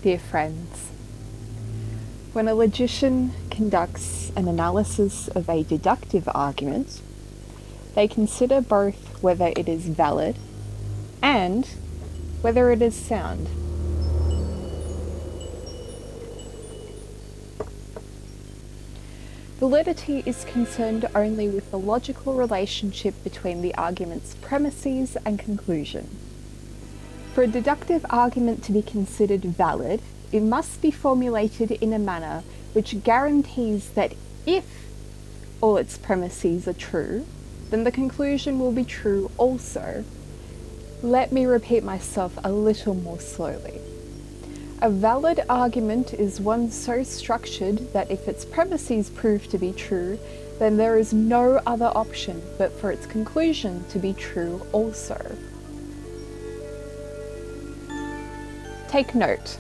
Dear friends, when a logician conducts an analysis of a deductive argument, they consider both whether it is valid and whether it is sound. Validity is concerned only with the logical relationship between the argument's premises and conclusion. For a deductive argument to be considered valid, it must be formulated in a manner which guarantees that if all its premises are true, then the conclusion will be true also. Let me repeat myself a little more slowly. A valid argument is one so structured that if its premises prove to be true, then there is no other option but for its conclusion to be true also. Take note.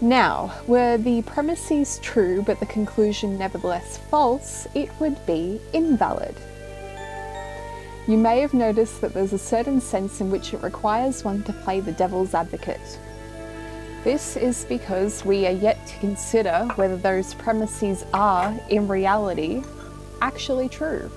Now, were the premises true but the conclusion nevertheless false, it would be invalid. You may have noticed that there's a certain sense in which it requires one to play the devil's advocate. This is because we are yet to consider whether those premises are, in reality, actually true.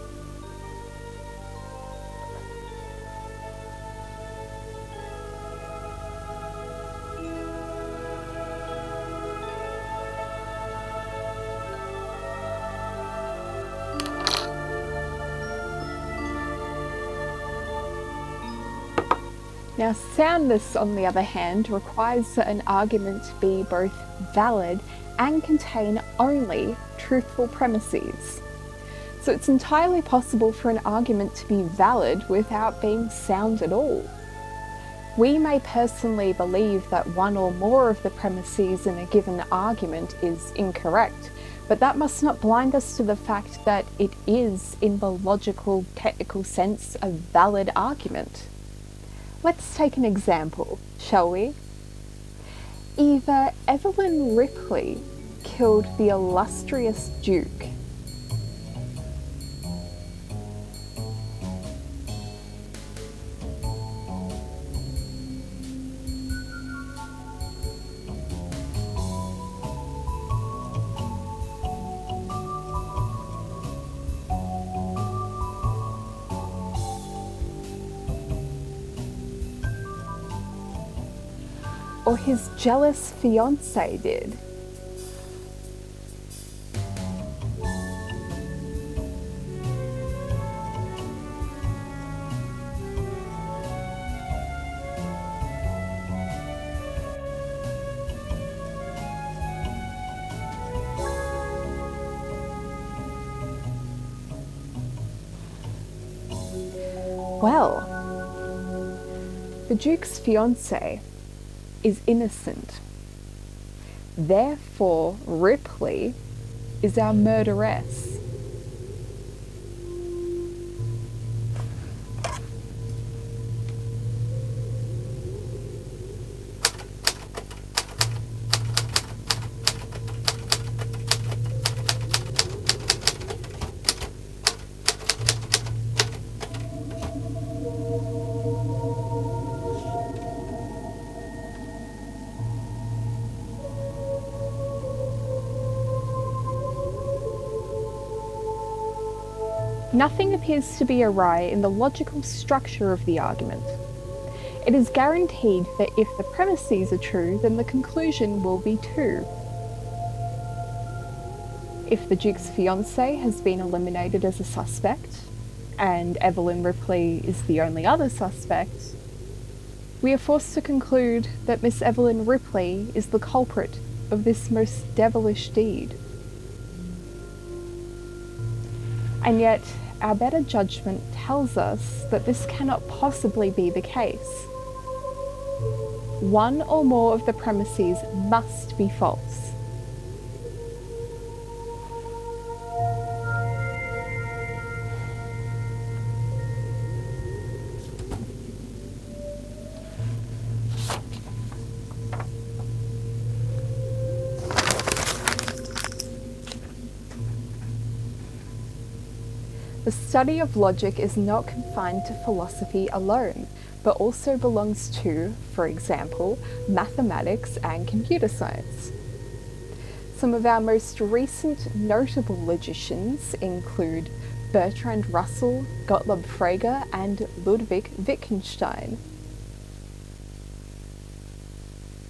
Now, soundness, on the other hand, requires that an argument be both valid and contain only truthful premises. So it's entirely possible for an argument to be valid without being sound at all. We may personally believe that one or more of the premises in a given argument is incorrect, but that must not blind us to the fact that it is, in the logical, technical sense, a valid argument. Let's take an example, shall we? Either Evelyn Ripley killed the illustrious Duke, or his jealous fiancée did. Well, the Duke's fiancée is innocent. Therefore, Ripley is our murderess. Nothing appears to be awry in the logical structure of the argument. It is guaranteed that if the premises are true, then the conclusion will be too. If the Duke's fiancée has been eliminated as a suspect, and Evelyn Ripley is the only other suspect, we are forced to conclude that Miss Evelyn Ripley is the culprit of this most devilish deed. And yet, our better judgment tells us that this cannot possibly be the case. One or more of the premises must be false. The study of logic is not confined to philosophy alone, but also belongs to, for example, mathematics and computer science. Some of our most recent notable logicians include Bertrand Russell, Gottlob Frege, and Ludwig Wittgenstein.